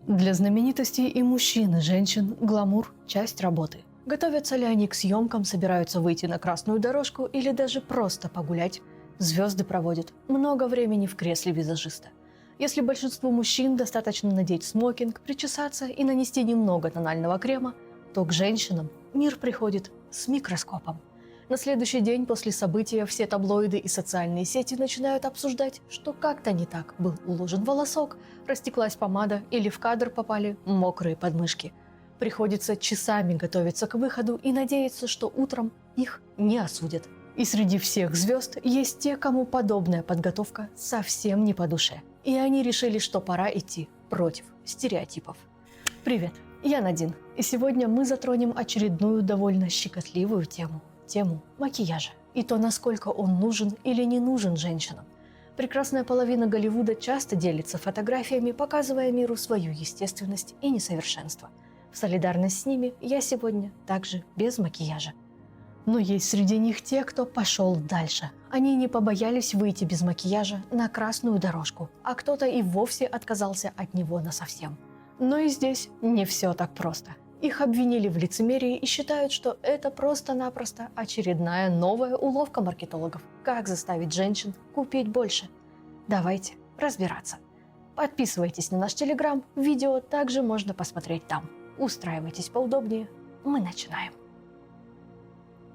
Для знаменитостей и мужчин, и женщин гламур – часть работы. Готовятся ли они к съемкам, собираются выйти на красную дорожку или даже просто погулять, звезды проводят много времени в кресле визажиста. Если большинству мужчин достаточно надеть смокинг, причесаться и нанести немного тонального крема, то к женщинам мир приходит с микроскопом. На следующий день после события все таблоиды и социальные сети начинают обсуждать, что как-то не так был уложен волосок, растеклась помада или в кадр попали мокрые подмышки. Приходится часами готовиться к выходу и надеяться, что утром их не осудят. И среди всех звезд есть те, кому подобная подготовка совсем не по душе. И они решили, что пора идти против стереотипов. Привет, я Надин, и сегодня мы затронем очередную довольно щекотливую тему макияжа. И то, насколько он нужен или не нужен женщинам. Прекрасная половина Голливуда часто делится фотографиями, показывая миру свою естественность и несовершенство. В солидарность с ними я сегодня также без макияжа. Но есть среди них те, кто пошел дальше. Они не побоялись выйти без макияжа на красную дорожку, а кто-то и вовсе отказался от него насовсем. Но и здесь не все так просто. Их обвинили в лицемерии и считают, что это просто-напросто очередная новая уловка маркетологов. Как заставить женщин купить больше? Давайте разбираться. Подписывайтесь на наш телеграм, видео также можно посмотреть там. Устраивайтесь поудобнее, мы начинаем.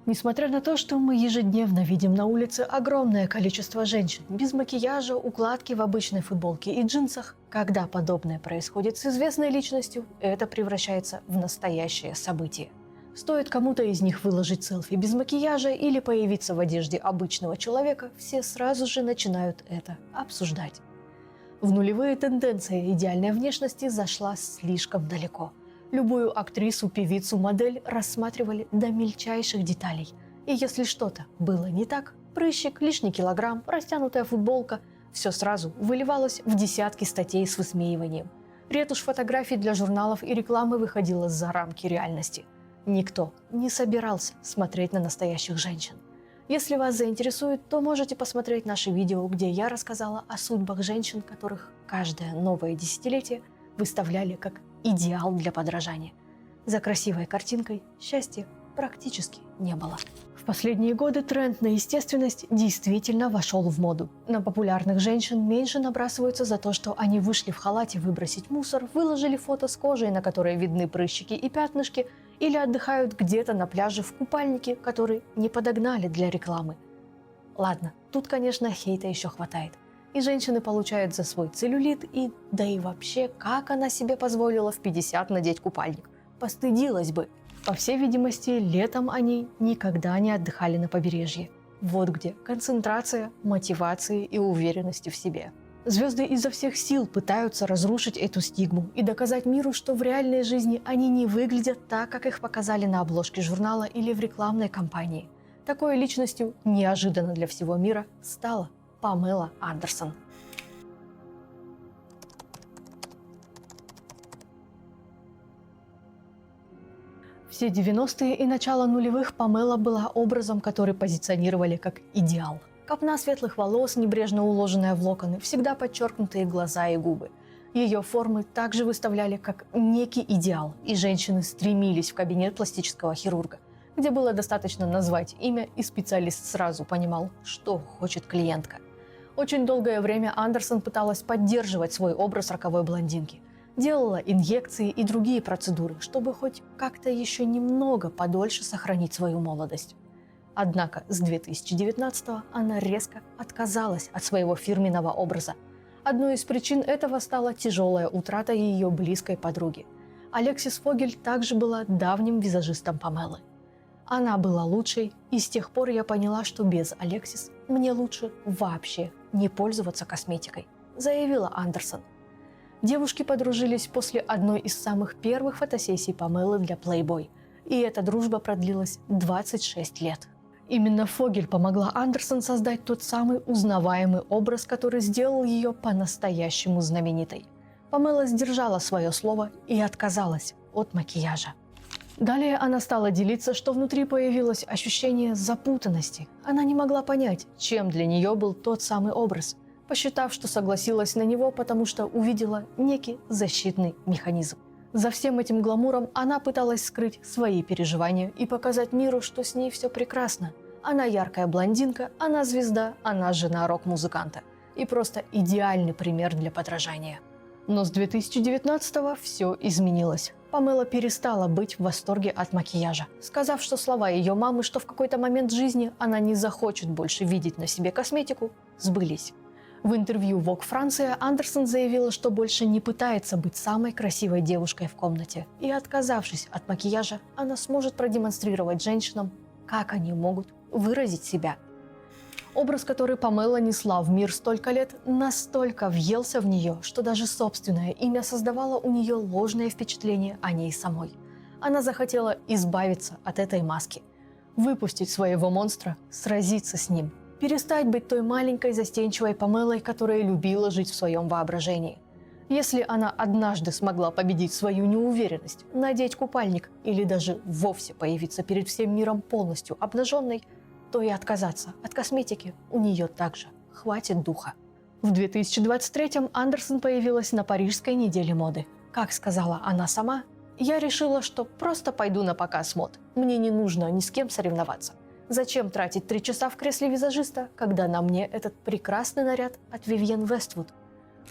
Несмотря на то, что мы ежедневно видим на улице огромное количество женщин без макияжа, укладки в обычной футболке и джинсах, когда подобное происходит с известной личностью, это превращается в настоящее событие. Стоит кому-то из них выложить селфи без макияжа или появиться в одежде обычного человека, все сразу же начинают это обсуждать. В нулевые тенденция идеальной внешности зашла слишком далеко. Любую актрису, певицу, модель рассматривали до мельчайших деталей. И если что-то было не так, прыщик, лишний килограмм, растянутая футболка, все сразу выливалось в десятки статей с высмеиванием. Ретушь фотографий для журналов и рекламы выходила за рамки реальности. Никто не собирался смотреть на настоящих женщин. Если вас заинтересует, то можете посмотреть наши видео, где я рассказала о судьбах женщин, которых каждое новое десятилетие выставляли как идеал для подражания. За красивой картинкой счастья практически не было. В последние годы тренд на естественность действительно вошел в моду. На популярных женщин меньше набрасываются за то, что они вышли в халате выбросить мусор, выложили фото с кожей, на которой видны прыщики и пятнышки, или отдыхают где-то на пляже в купальнике, который не подогнали для рекламы. Ладно, тут, конечно, хейта еще хватает. И женщины получают за свой целлюлит, да и вообще, как она себе позволила в 50 надеть купальник? Постыдилась бы. По всей видимости, летом они никогда не отдыхали на побережье. Вот где концентрация, мотивации и уверенности в себе. Звезды изо всех сил пытаются разрушить эту стигму и доказать миру, что в реальной жизни они не выглядят так, как их показали на обложке журнала или в рекламной кампании. Такой личностью неожиданно для всего мира стала Памела Андерсон. Все 90-е и начало нулевых Памела была образом, который позиционировали как идеал. Копна светлых волос, небрежно уложенная в локоны, всегда подчеркнутые глаза и губы. Ее формы также выставляли как некий идеал, и женщины стремились в кабинет пластического хирурга, где было достаточно назвать имя, и специалист сразу понимал, что хочет клиентка. Очень долгое время Андерсон пыталась поддерживать свой образ роковой блондинки. Делала инъекции и другие процедуры, чтобы хоть как-то еще немного подольше сохранить свою молодость. Однако с 2019-го она резко отказалась от своего фирменного образа. Одной из причин этого стала тяжелая утрата ее близкой подруги. Алексис Фогель также была давним визажистом Памелы. Она была лучшей, и с тех пор я поняла, что без Алексис мне лучше вообще не пользоваться косметикой, заявила Андерсон. Девушки подружились после одной из самых первых фотосессий Памелы для Playboy, и эта дружба продлилась 26 лет. Именно Фогель помогла Андерсон создать тот самый узнаваемый образ, который сделал ее по-настоящему знаменитой. Памела сдержала свое слово и отказалась от макияжа. Далее она стала делиться, что внутри появилось ощущение запутанности. Она не могла понять, чем для нее был тот самый образ. посчитав, что согласилась на него, потому что увидела некий защитный механизм. За всем этим гламуром она пыталась скрыть свои переживания и показать миру, что с ней все прекрасно. Она яркая блондинка, она звезда, она жена рок-музыканта. И просто идеальный пример для подражания. Но с 2019-го все изменилось. Памела перестала быть в восторге от макияжа, сказав, что слова ее мамы, что в какой-то момент жизни она не захочет больше видеть на себе косметику, сбылись. В интервью Vogue Франция Андерсон заявила, что больше не пытается быть самой красивой девушкой в комнате. И отказавшись от макияжа, она сможет продемонстрировать женщинам, как они могут выразить себя. Образ, который Памела несла в мир столько лет, настолько въелся в нее, что даже собственное имя создавало у нее ложное впечатление о ней самой. Она захотела избавиться от этой маски, выпустить своего монстра, сразиться с ним, перестать быть той маленькой застенчивой Памелой, которая любила жить в своем воображении. Если она однажды смогла победить свою неуверенность, надеть купальник или даже вовсе появиться перед всем миром полностью обнаженной, то и отказаться от косметики у нее также хватит духа. В 2023-м Андерсон появилась на Парижской неделе моды. Как сказала она сама, «Я решила, что просто пойду на показ мод. Мне не нужно ни с кем соревноваться. Зачем тратить 3 часа в кресле визажиста, когда на мне этот прекрасный наряд от Вивьен Вествуд?»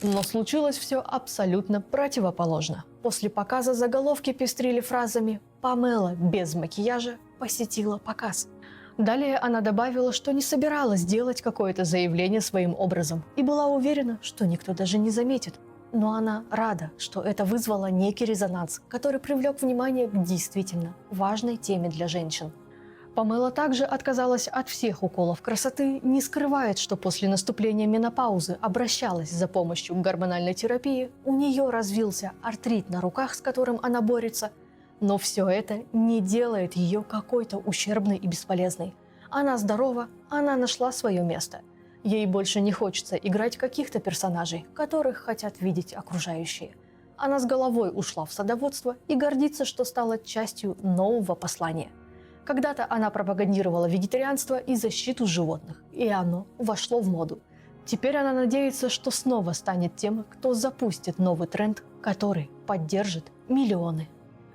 Но случилось все абсолютно противоположно. После показа заголовки пестрили фразами «Памела без макияжа посетила показ». Далее она добавила, что не собиралась делать какое-то заявление своим образом и была уверена, что никто даже не заметит. Но она рада, что это вызвало некий резонанс, который привлек внимание к действительно важной теме для женщин. Памела также отказалась от всех уколов красоты, не скрывает, что после наступления менопаузы обращалась за помощью к гормональной терапии, у нее развился артрит на руках, с которым она борется. Но все это не делает ее какой-то ущербной и бесполезной. Она здорова, она нашла свое место. Ей больше не хочется играть каких-то персонажей, которых хотят видеть окружающие. Она с головой ушла в садоводство и гордится, что стала частью нового послания. Когда-то она пропагандировала вегетарианство и защиту животных, и оно вошло в моду. Теперь она надеется, что снова станет тем, кто запустит новый тренд, который поддержит миллионы.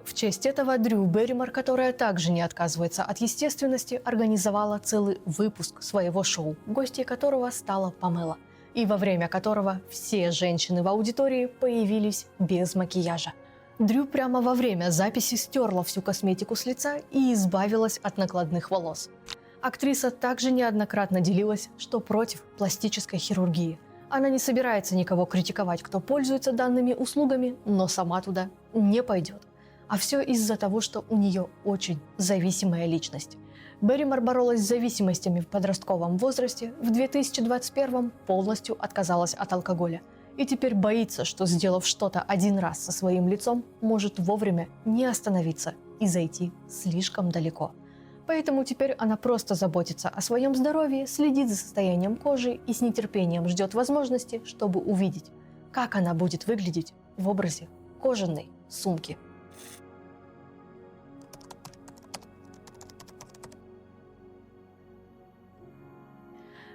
В честь этого Дрю Берримор, которая также не отказывается от естественности, организовала целый выпуск своего шоу, гостьей которого стала Памела, и во время которого все женщины в аудитории появились без макияжа. Дрю прямо во время записи стерла всю косметику с лица и избавилась от накладных волос. Актриса также неоднократно делилась, что против пластической хирургии. Она не собирается никого критиковать, кто пользуется данными услугами, но сама туда не пойдет. А все из-за того, что у нее очень зависимая личность. Берримор боролась с зависимостями в подростковом возрасте, в 2021-м полностью отказалась от алкоголя. И теперь боится, что, сделав что-то один раз со своим лицом, может вовремя не остановиться и зайти слишком далеко. Поэтому теперь она просто заботится о своем здоровье, следит за состоянием кожи и с нетерпением ждет возможности, чтобы увидеть, как она будет выглядеть в образе кожаной сумки.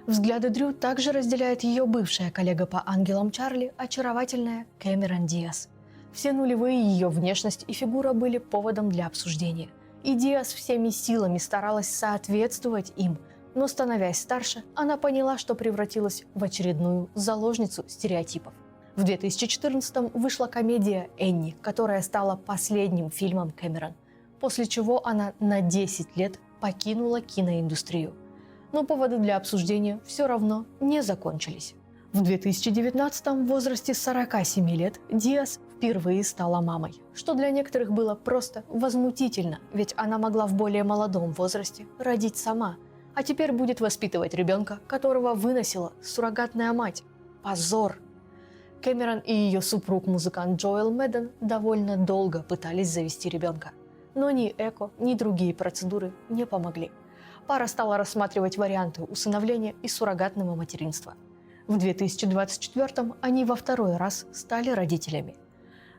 Взгляды Дрю также разделяет ее бывшая коллега по ангелам Чарли, очаровательная Кэмерон Диаз. Все нулевые ее внешность и фигура были поводом для обсуждения. И Диаз всеми силами старалась соответствовать им, но, становясь старше, она поняла, что превратилась в очередную заложницу стереотипов. В 2014-м вышла комедия «Энни», которая стала последним фильмом Кэмерон, после чего она на 10 лет покинула киноиндустрию. Но поводы для обсуждения все равно не закончились. В 2019-м в возрасте 47 лет Диаз впервые стала мамой, что для некоторых было просто возмутительно, ведь она могла в более молодом возрасте родить сама, а теперь будет воспитывать ребенка, которого выносила суррогатная мать. Позор! Кэмерон и ее супруг-музыкант Джоэл Мэдден довольно долго пытались завести ребенка, но ни ЭКО, ни другие процедуры не помогли. Пара стала рассматривать варианты усыновления и суррогатного материнства. В 2024-м они во второй раз стали родителями.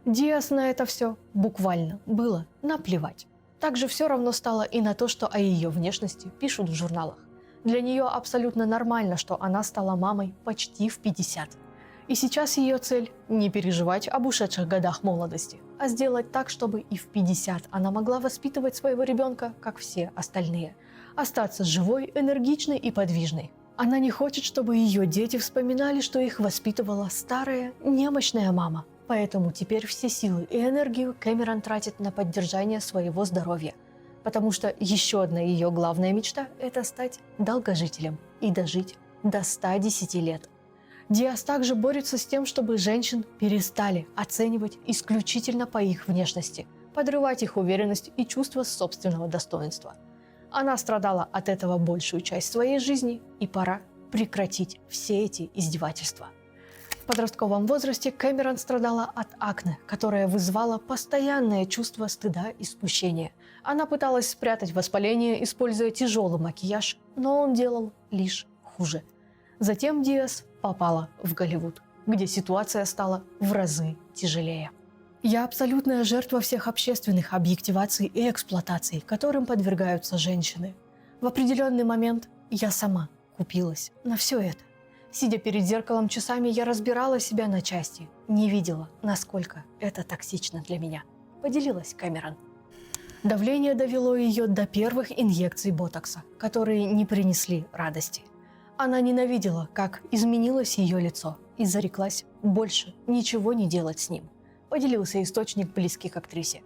Диаз на это все буквально было наплевать. Также все равно стало и на то, что о ее внешности пишут в журналах. Для нее абсолютно нормально, что она стала мамой почти в 50. И сейчас ее цель – не переживать об ушедших годах молодости, а сделать так, чтобы и в 50 она могла воспитывать своего ребенка, как все остальные. Остаться живой, энергичной и подвижной. Она не хочет, чтобы ее дети вспоминали, что их воспитывала старая, немощная мама. Поэтому теперь все силы и энергию Кэмерон тратит на поддержание своего здоровья. Потому что еще одна ее главная мечта – это стать долгожителем и дожить до 110 лет. Диас также борется с тем, чтобы женщин перестали оценивать исключительно по их внешности, подрывать их уверенность и чувство собственного достоинства. Она страдала от этого большую часть своей жизни, и пора прекратить все эти издевательства. В подростковом возрасте Кэмерон страдала от акне, которое вызывало постоянное чувство стыда и смущения. Она пыталась спрятать воспаление, используя тяжелый макияж, но он делал лишь хуже. Затем Диас попала в Голливуд, где ситуация стала в разы тяжелее. Я абсолютная жертва всех общественных объективаций и эксплуатаций, которым подвергаются женщины. В определенный момент я сама купилась на все это. Сидя перед зеркалом часами, я разбирала себя на части, не видела, насколько это токсично для меня, поделилась Кэмерон. Давление довело ее до первых инъекций ботокса, которые не принесли радости. Она ненавидела, как изменилось ее лицо, и зареклась больше ничего не делать с ним, поделился источник, близкий к актрисе.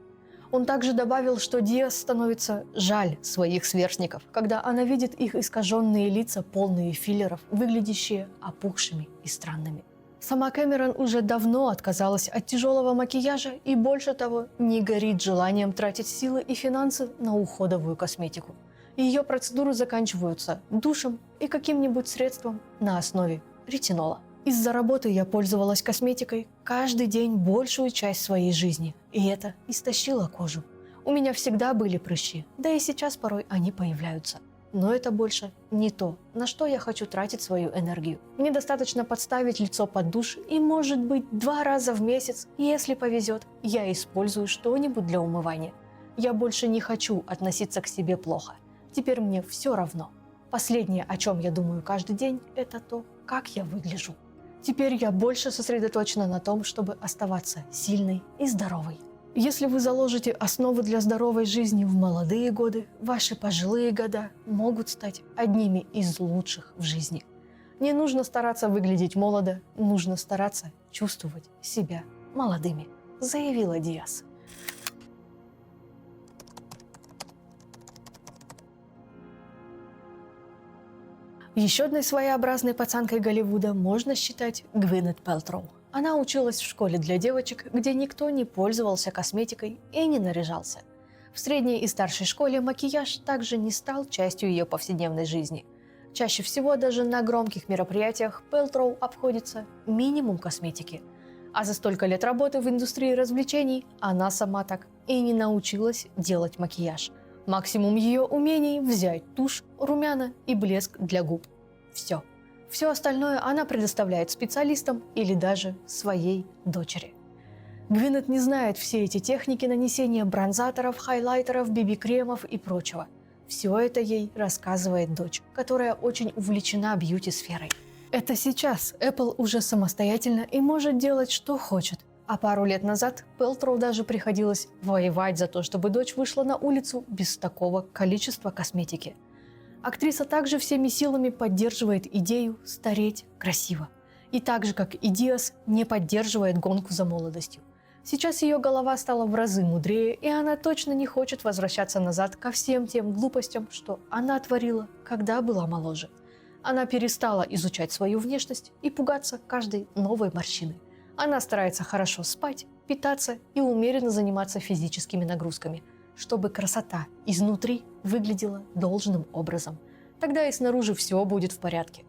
Он также добавил, что Диас становится жаль своих сверстников, когда она видит их искаженные лица, полные филлеров, выглядящие опухшими и странными. Сама Кэмерон уже давно отказалась от тяжелого макияжа и, больше того, не горит желанием тратить силы и финансы на уходовую косметику. Ее процедуры заканчиваются душем и каким-нибудь средством на основе ретинола. Из-за работы я пользовалась косметикой каждый день большую часть своей жизни, и это истощило кожу. У меня всегда были прыщи, да и сейчас порой они появляются. Но это больше не то, на что я хочу тратить свою энергию. Мне достаточно подставить лицо под душ, и, может быть, 2 раза в месяц, если повезет, я использую что-нибудь для умывания. Я больше не хочу относиться к себе плохо. Теперь мне все равно. Последнее, о чем я думаю каждый день, это то, как я выгляжу. Теперь я больше сосредоточена на том, чтобы оставаться сильной и здоровой. Если вы заложите основы для здоровой жизни в молодые годы, ваши пожилые года могут стать одними из лучших в жизни. Не нужно стараться выглядеть молодо, нужно стараться чувствовать себя молодыми, заявила Диас. Еще одной своеобразной пацанкой Голливуда можно считать Гвинет Пэлтроу. Она училась в школе для девочек, где никто не пользовался косметикой и не наряжался. В средней и старшей школе макияж также не стал частью ее повседневной жизни. Чаще всего даже на громких мероприятиях Пэлтроу обходится минимум косметики. А за столько лет работы в индустрии развлечений она сама так и не научилась делать макияж. Максимум ее умений – взять тушь, румяна и блеск для губ. Все. Все остальное она предоставляет специалистам или даже своей дочери. Гвинет не знает все эти техники нанесения бронзаторов, хайлайтеров, BB-кремов и прочего. Все это ей рассказывает дочь, которая очень увлечена бьюти-сферой. Это сейчас Apple уже самостоятельно и может делать, что хочет. А пару лет назад Пэлтроу даже приходилось воевать за то, чтобы дочь вышла на улицу без такого количества косметики. Актриса также всеми силами поддерживает идею стареть красиво. И так же, как и Диас, не поддерживает гонку за молодостью. Сейчас ее голова стала в разы мудрее, и она точно не хочет возвращаться назад ко всем тем глупостям, что она творила, когда была моложе. Она перестала изучать свою внешность и пугаться каждой новой морщины. Она старается хорошо спать, питаться и умеренно заниматься физическими нагрузками, чтобы красота изнутри выглядела должным образом. Тогда и снаружи все будет в порядке.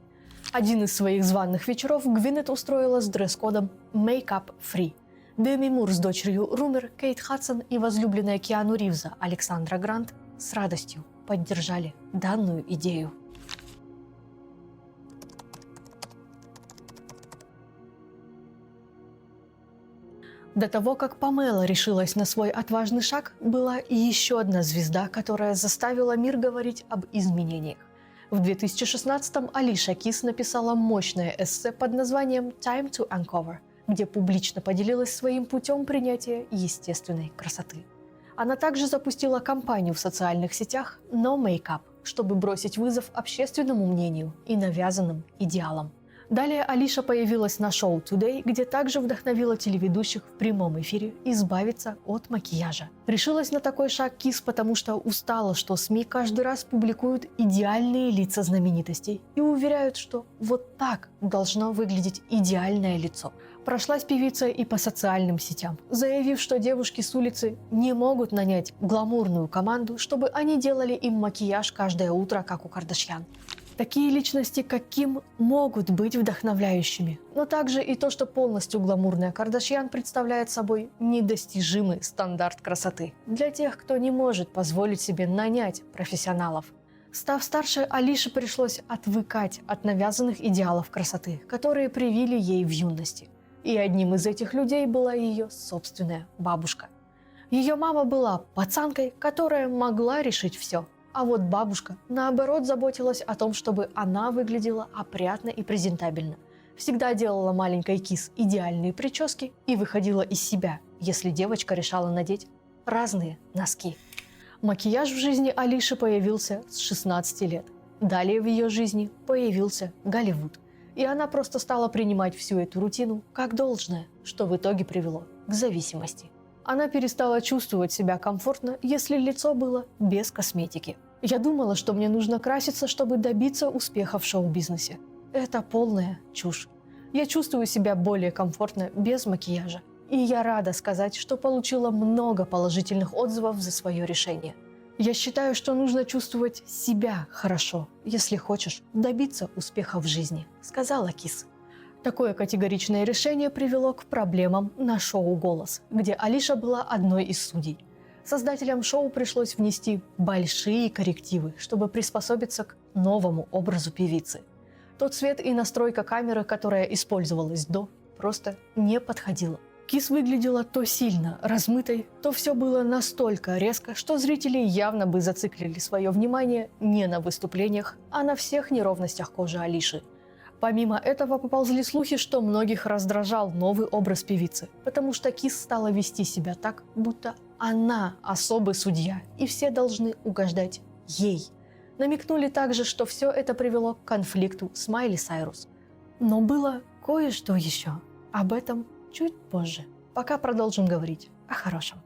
Один из своих званых вечеров Гвинет устроила с дресс-кодом «Make up free». Деми Мур с дочерью Румер, Кейт Хадсон и возлюбленная Киану Ривза Александра Грант с радостью поддержали данную идею. До того, как Памела решилась на свой отважный шаг, была и еще одна звезда, которая заставила мир говорить об изменениях. В 2016-м Алиша Кис написала мощное эссе под названием «Time to Uncover», где публично поделилась своим путем принятия естественной красоты. Она также запустила кампанию в социальных сетях «No Makeup», чтобы бросить вызов общественному мнению и навязанным идеалам. Далее Алиша появилась на шоу Today, где также вдохновила телеведущих в прямом эфире избавиться от макияжа. Решилась на такой шаг Кис, потому что устала, что СМИ каждый раз публикуют идеальные лица знаменитостей и уверяют, что вот так должно выглядеть идеальное лицо. Прошлась певица и по социальным сетям, заявив, что девушки с улицы не могут нанять гламурную команду, чтобы они делали им макияж каждое утро, как у Кардашьян. Такие личности, как Ким, могут быть вдохновляющими, но также и то, что полностью гламурная Кардашьян представляет собой недостижимый стандарт красоты для тех, кто не может позволить себе нанять профессионалов. Став старше, Алише пришлось отвыкать от навязанных идеалов красоты, которые привили ей в юности. И одним из этих людей была ее собственная бабушка. Ее мама была пацанкой, которая могла решить все. А вот бабушка, наоборот, заботилась о том, чтобы она выглядела опрятно и презентабельно. Всегда делала маленькой Кис идеальные прически и выходила из себя, если девочка решала надеть разные носки. Макияж в жизни Алиши появился с 16 лет. Далее в ее жизни появился Голливуд. И она просто стала принимать всю эту рутину как должное, что в итоге привело к зависимости. Она перестала чувствовать себя комфортно, если лицо было без косметики. Я думала, что мне нужно краситься, чтобы добиться успеха в шоу-бизнесе. Это полная чушь. Я чувствую себя более комфортно без макияжа. И я рада сказать, что получила много положительных отзывов за свое решение. Я считаю, что нужно чувствовать себя хорошо, если хочешь добиться успеха в жизни, сказала Кис. Такое категоричное решение привело к проблемам на шоу «Голос», где Алиша была одной из судей. Создателям шоу пришлось внести большие коррективы, чтобы приспособиться к новому образу певицы. Тот цвет и настройка камеры, которая использовалась до, просто не подходила. Кис выглядела то сильно размытой, то все было настолько резко, что зрители явно бы зациклили свое внимание не на выступлениях, а на всех неровностях кожи Алиши. Помимо этого поползли слухи, что многих раздражал новый образ певицы, потому что Кис стала вести себя так, будто она особый судья, и все должны угождать ей. Намекнули также, что все это привело к конфликту с Майли Сайрус. Но было кое-что еще. Об этом чуть позже. Пока продолжим говорить о хорошем.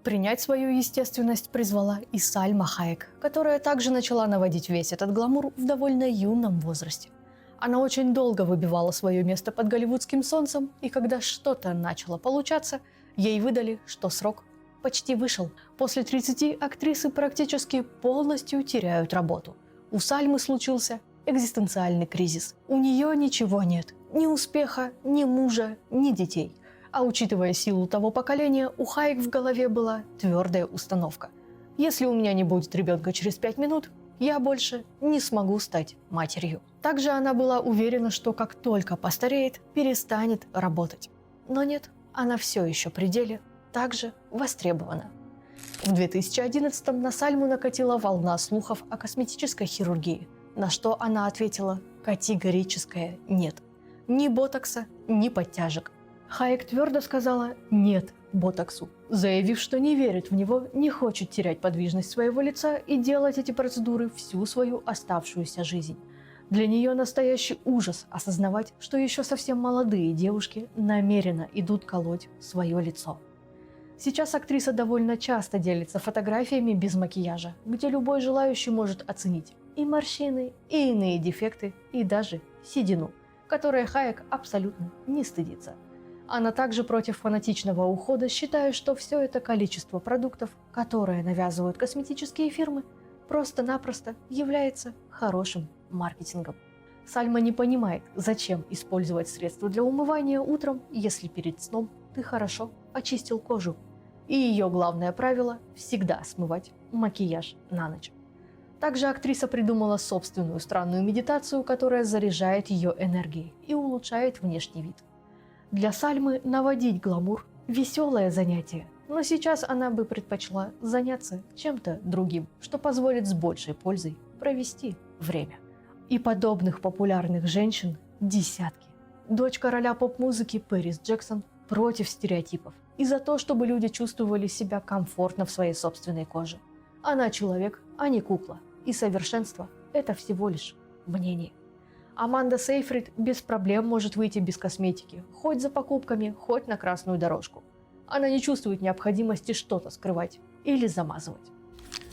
Принять свою естественность призвала и Сальма Хайек, которая также начала наводить весь этот гламур в довольно юном возрасте. Она очень долго выбивала свое место под голливудским солнцем, и когда что-то начало получаться, ей выдали, что срок почти вышел. После 30 актрисы практически полностью теряют работу. У Сальмы случился экзистенциальный кризис. У нее ничего нет. Ни успеха, ни мужа, ни детей. А учитывая силу того поколения, у Хайек в голове была твердая установка. Если у меня не будет ребенка через 5 минут, я больше не смогу стать матерью. Также она была уверена, что как только постареет, перестанет работать. Но нет, она все еще при деле, также востребована. В 2011-м на Сальму накатила волна слухов о косметической хирургии, на что она ответила категорическое «нет». Ни ботокса, ни подтяжек. Хайек твердо сказала «нет» ботоксу, заявив, что не верит в него, не хочет терять подвижность своего лица и делать эти процедуры всю свою оставшуюся жизнь. Для нее настоящий ужас осознавать, что еще совсем молодые девушки намеренно идут колоть свое лицо. Сейчас актриса довольно часто делится фотографиями без макияжа, где любой желающий может оценить и морщины, и иные дефекты, и даже седину, которой Хайек абсолютно не стыдится. Она также против фанатичного ухода, считая, что все это количество продуктов, которые навязывают косметические фирмы, просто-напросто является хорошим маркетингом. Сальма не понимает, зачем использовать средства для умывания утром, если перед сном ты хорошо очистил кожу. И ее главное правило – всегда смывать макияж на ночь. Также актриса придумала собственную странную медитацию, которая заряжает ее энергией и улучшает внешний вид. Для Сальмы наводить гламур – веселое занятие, Но сейчас она бы предпочла заняться чем-то другим, что позволит с большей пользой провести время. И подобных популярных женщин десятки. Дочь короля поп-музыки Пэрис Джексон против стереотипов и за то, чтобы люди чувствовали себя комфортно в своей собственной коже. Она человек, а не кукла, и совершенство – это всего лишь мнение. Аманда Сейфрид без проблем может выйти без косметики, хоть за покупками, хоть на красную дорожку. Она не чувствует необходимости что-то скрывать или замазывать.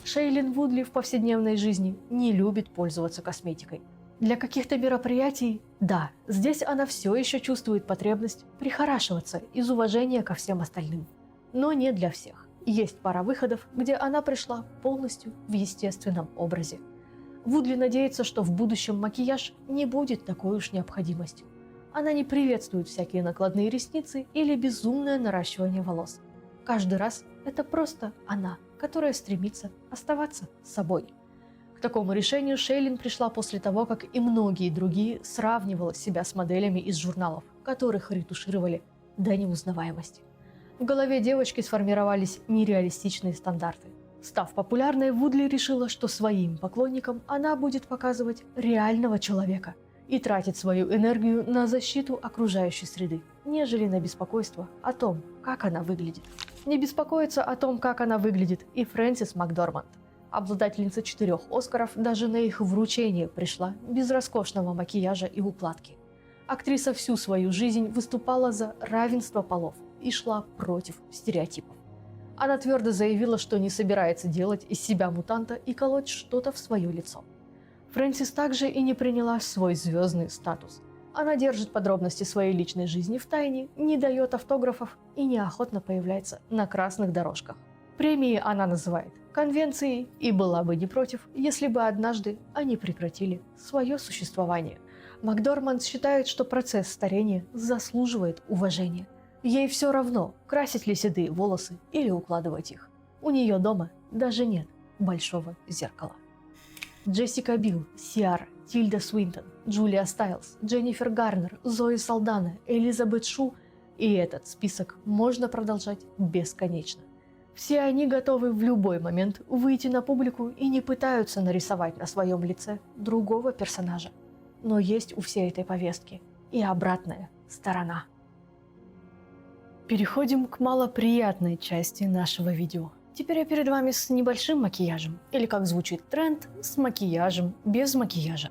Шейлин Вудли в повседневной жизни не любит пользоваться косметикой. Для каких-то мероприятий, да, здесь она все еще чувствует потребность прихорашиваться из уважения ко всем остальным. Но не для всех. Есть пара выходов, где она пришла полностью в естественном образе. Вудли надеется, что в будущем макияж не будет такой уж необходимостью. Она не приветствует всякие накладные ресницы или безумное наращивание волос. Каждый раз это просто она, которая стремится оставаться собой. К такому решению Шейлин пришла после того, как и многие другие сравнивала себя с моделями из журналов, которых ретушировали до неузнаваемости. В голове девочки сформировались нереалистичные стандарты. Став популярной, Вудли решила, что своим поклонникам она будет показывать реального человека и тратить свою энергию на защиту окружающей среды, нежели на беспокойство о том, как она выглядит. Не беспокоится о том, как она выглядит, и Фрэнсис Макдорманд. Обладательница 4 Оскаров даже на их вручение пришла без роскошного макияжа и укладки. Актриса всю свою жизнь выступала за равенство полов и шла против стереотипов. Она твердо заявила, что не собирается делать из себя мутанта и колоть что-то в свое лицо. Фрэнсис также и не приняла свой звездный статус. Она держит подробности своей личной жизни в тайне, не дает автографов и неохотно появляется на красных дорожках. Премии она называет конвенцией и была бы не против, если бы однажды они прекратили свое существование. Макдорманд считает, что процесс старения заслуживает уважения. Ей все равно, красить ли седые волосы или укладывать их. У нее дома даже нет большого зеркала. Джессика Билл, Сиара, Тильда Свинтон, Джулия Стайлз, Дженнифер Гарнер, Зои Салдана, Элизабет Шу, и этот список можно продолжать бесконечно. Все они готовы в любой момент выйти на публику и не пытаются нарисовать на своем лице другого персонажа. Но есть у всей этой повестки и обратная сторона. Переходим к малоприятной части нашего видео. Теперь я перед вами с небольшим макияжем, или как звучит тренд, с макияжем без макияжа.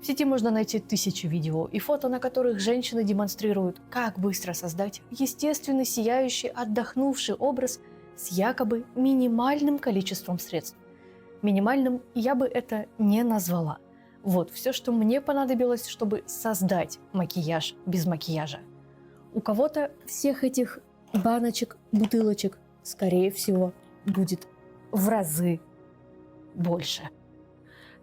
В сети можно найти тысячи видео и фото, на которых женщины демонстрируют, как быстро создать естественный, сияющий, отдохнувший образ с якобы минимальным количеством средств. Минимальным я бы это не назвала. Вот все, что мне понадобилось, чтобы создать макияж без макияжа. У кого-то всех этих баночек, бутылочек, скорее всего, будет в разы больше.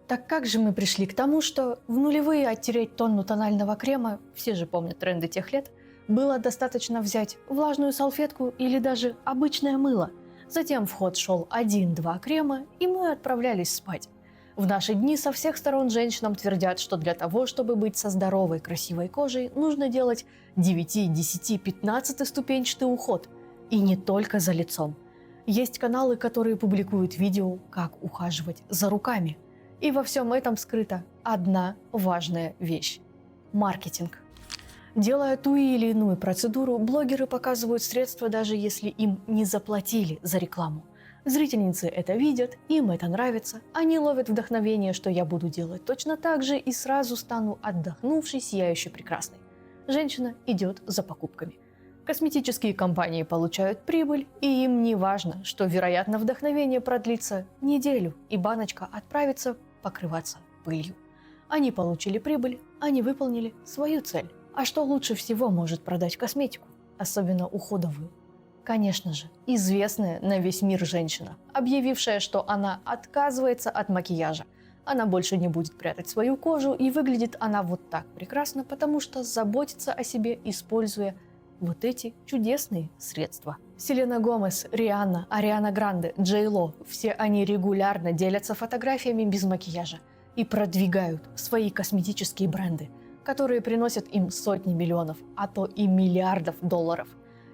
Так как же мы пришли к тому, что в нулевые оттереть тонну тонального крема, все же помнят тренды тех лет, было достаточно взять влажную салфетку или даже обычное мыло. Затем в ход шел 1-2 крема, и мы отправлялись спать. В наши дни со всех сторон женщинам твердят, что для того, чтобы быть со здоровой, красивой кожей, нужно делать 9, 10, 15 ступенчатый уход. И не только за лицом. Есть каналы, которые публикуют видео, как ухаживать за руками. И во всем этом скрыта одна важная вещь – маркетинг. Делая ту или иную процедуру, блогеры показывают средства, даже если им не заплатили за рекламу. Зрительницы это видят, им это нравится, они ловят вдохновение, что я буду делать точно так же и сразу стану отдохнувшей, сияющей, прекрасной. Женщина идет за покупками. Косметические компании получают прибыль, и им не важно, что, вероятно, вдохновение продлится неделю, и баночка отправится покрываться пылью. Они получили прибыль, они выполнили свою цель. А что лучше всего может продать косметику, особенно уходовую? Конечно же, известная на весь мир женщина, объявившая, что она отказывается от макияжа. Она больше не будет прятать свою кожу, и выглядит она вот так прекрасно, потому что заботится о себе, используя вот эти чудесные средства. Селена Гомес, Риhanna, Ариана Гранде, Джей Ло – все они регулярно делятся фотографиями без макияжа и продвигают свои косметические бренды, которые приносят им сотни миллионов, а то и миллиардов долларов.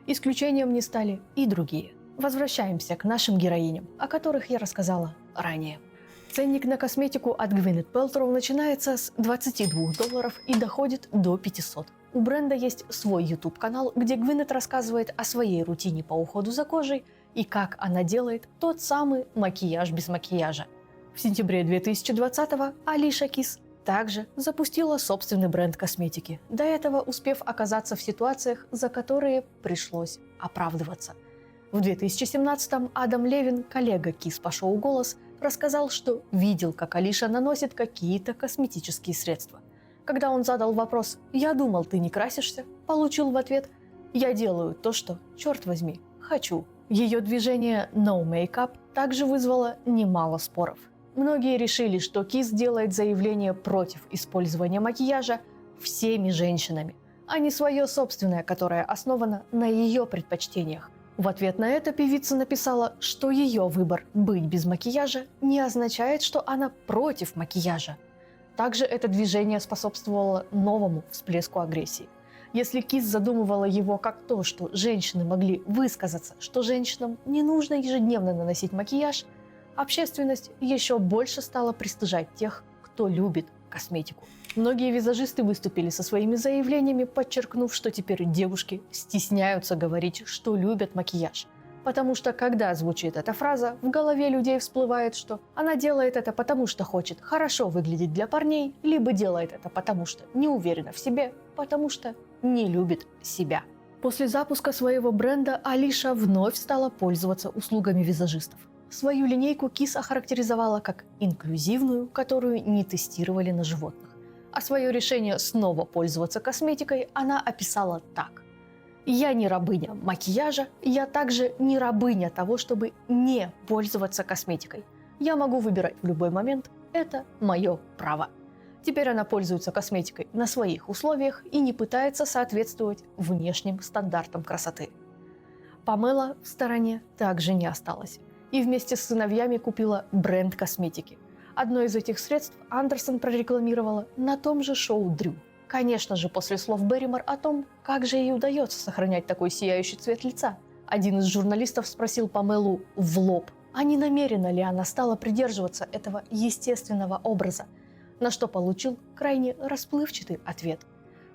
Исключением не стали и другие. Возвращаемся к нашим героиням, о которых я рассказала ранее. Ценник на косметику от Gwyneth Paltrow начинается с $22 и доходит до 500. У бренда есть свой YouTube-канал, где Гвинет рассказывает о своей рутине по уходу за кожей и как она делает тот самый макияж без макияжа. В сентябре 2020-го Алиша Кис также запустила собственный бренд косметики, до этого успев оказаться в ситуациях, за которые пришлось оправдываться. В 2017-м Адам Левин, коллега Кис по шоу «Голос», рассказал, что видел, как Алиша наносит какие-то косметические средства. Когда он задал вопрос «Я думал, ты не красишься», получил в ответ «Я делаю то, что, черт возьми, хочу». Ее движение «No Makeup» также вызвало немало споров. Многие решили, что Кис делает заявление против использования макияжа всеми женщинами, а не свое собственное, которое основано на ее предпочтениях. В ответ на это певица написала, что ее выбор быть без макияжа не означает, что она против макияжа. Также это движение способствовало новому всплеску агрессии. Если Кис задумывала его как то, что женщины могли высказаться, что женщинам не нужно ежедневно наносить макияж, общественность еще больше стала пристыжать тех, кто любит косметику. Многие визажисты выступили со своими заявлениями, подчеркнув, что теперь девушки стесняются говорить, что любят макияж. Потому что, когда звучит эта фраза, в голове людей всплывает, что она делает это потому, что хочет хорошо выглядеть для парней, либо делает это потому, что не уверена в себе, потому что не любит себя. После запуска своего бренда Алиша вновь стала пользоваться услугами визажистов. Свою линейку Кис охарактеризовала как инклюзивную, которую не тестировали на животных. А свое решение снова пользоваться косметикой она описала так. «Я не рабыня макияжа, я также не рабыня того, чтобы не пользоваться косметикой. Я могу выбирать в любой момент, это мое право». Теперь она пользуется косметикой на своих условиях и не пытается соответствовать внешним стандартам красоты. Памела в стороне также не осталась и вместе с сыновьями купила бренд косметики. Одно из этих средств Андерсон прорекламировала на том же шоу Дрю. Конечно же, после слов Берримор о том, как же ей удается сохранять такой сияющий цвет лица. Один из журналистов спросил Памелу в лоб, а не намеренно ли она стала придерживаться этого естественного образа, на что получил крайне расплывчатый ответ,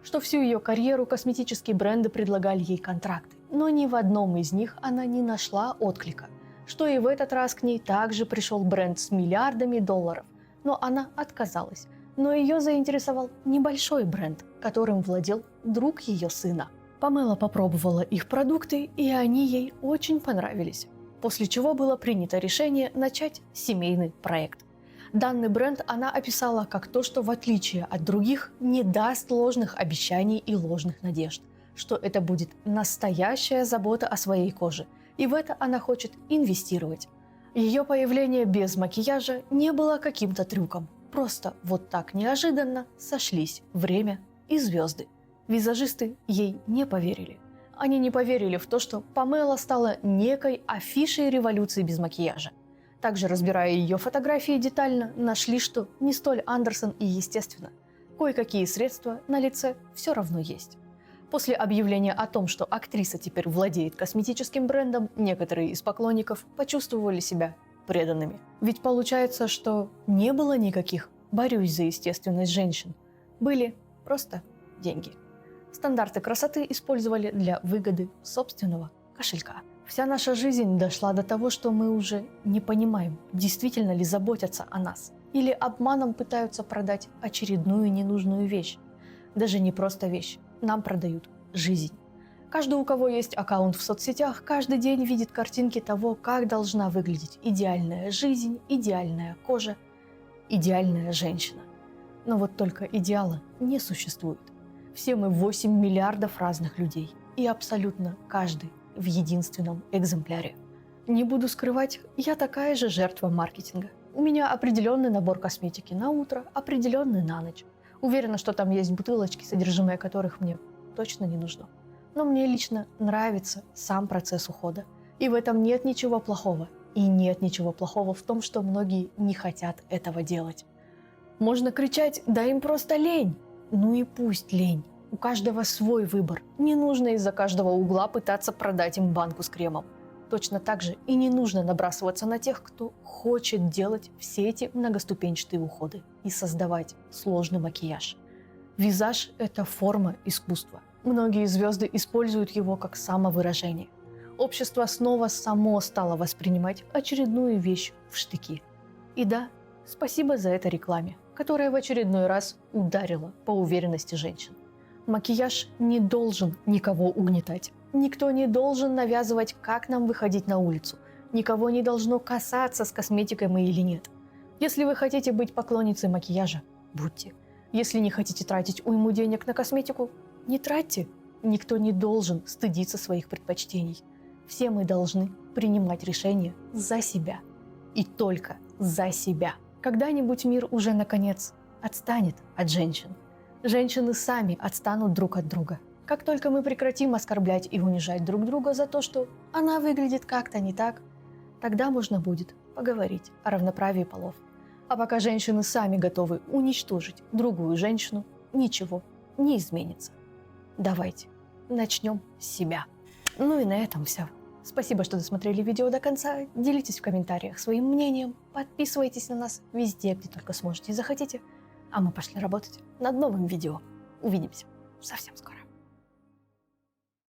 что всю ее карьеру косметические бренды предлагали ей контракты, но ни в одном из них она не нашла отклика, что и в этот раз к ней также пришел бренд с миллиардами долларов, но она отказалась. Но ее заинтересовал небольшой бренд, которым владел друг ее сына. Памела попробовала их продукты, и они ей очень понравились, после чего было принято решение начать семейный проект. Данный бренд она описала как то, что в отличие от других не даст ложных обещаний и ложных надежд, что это будет настоящая забота о своей коже, и в это она хочет инвестировать. Ее появление без макияжа не было каким-то трюком. Просто вот так неожиданно сошлись время и звезды. Визажисты ей не поверили. Они не поверили в то, что Памела стала некой афишей революции без макияжа. Также, разбирая ее фотографии детально, нашли, что не столь Андерсон и естественно. Кое-какие средства на лице все равно есть. После объявления о том, что актриса теперь владеет косметическим брендом, некоторые из поклонников почувствовали себя преданными. Ведь получается, что не было никаких «борюсь за естественность женщин». Были просто деньги. Стандарты красоты использовали для выгоды собственного кошелька. Вся наша жизнь дошла до того, что мы уже не понимаем, действительно ли заботятся о нас. Или обманом пытаются продать очередную ненужную вещь. Даже не просто вещь. Нам продают жизнь. Каждый, у кого есть аккаунт в соцсетях, каждый день видит картинки того, как должна выглядеть идеальная жизнь, идеальная кожа, идеальная женщина. Но вот только идеала не существует. Все мы 8 миллиардов разных людей, и абсолютно каждый в единственном экземпляре. Не буду скрывать, я такая же жертва маркетинга. У меня определенный набор косметики на утро, определенный на ночь. Уверена, что там есть бутылочки, содержимое которых мне точно не нужно. Но мне лично нравится сам процесс ухода. И в этом нет ничего плохого. И нет ничего плохого в том, что многие не хотят этого делать. Можно кричать «да им просто лень». Ну и пусть лень. У каждого свой выбор. Не нужно из-за каждого угла пытаться продать им банку с кремом. точно так же и не нужно набрасываться на тех, кто хочет делать все эти многоступенчатые уходы и создавать сложный макияж. Визаж – это форма искусства. Многие звезды используют его как самовыражение. Общество снова само стало воспринимать очередную вещь в штыки. И да, спасибо за это рекламе, которая в очередной раз ударила по уверенности женщин. Макияж не должен никого угнетать. Никто не должен навязывать, как нам выходить на улицу. Никого не должно касаться, с косметикой мы или нет. Если вы хотите быть поклонницей макияжа, будьте. Если не хотите тратить уйму денег на косметику, не тратьте. Никто не должен стыдиться своих предпочтений. Все мы должны принимать решения за себя. И только за себя. Когда-нибудь мир уже, наконец, отстанет от женщин. Женщины сами отстанут друг от друга. Как только мы прекратим оскорблять и унижать друг друга за то, что она выглядит как-то не так, тогда можно будет поговорить о равноправии полов. А пока женщины сами готовы уничтожить другую женщину, ничего не изменится. Давайте начнем с себя. Ну и на этом все. Спасибо, что досмотрели видео до конца. Делитесь в комментариях своим мнением. Подписывайтесь на нас везде, где только сможете и захотите. А мы пошли работать над новым видео. Увидимся совсем скоро.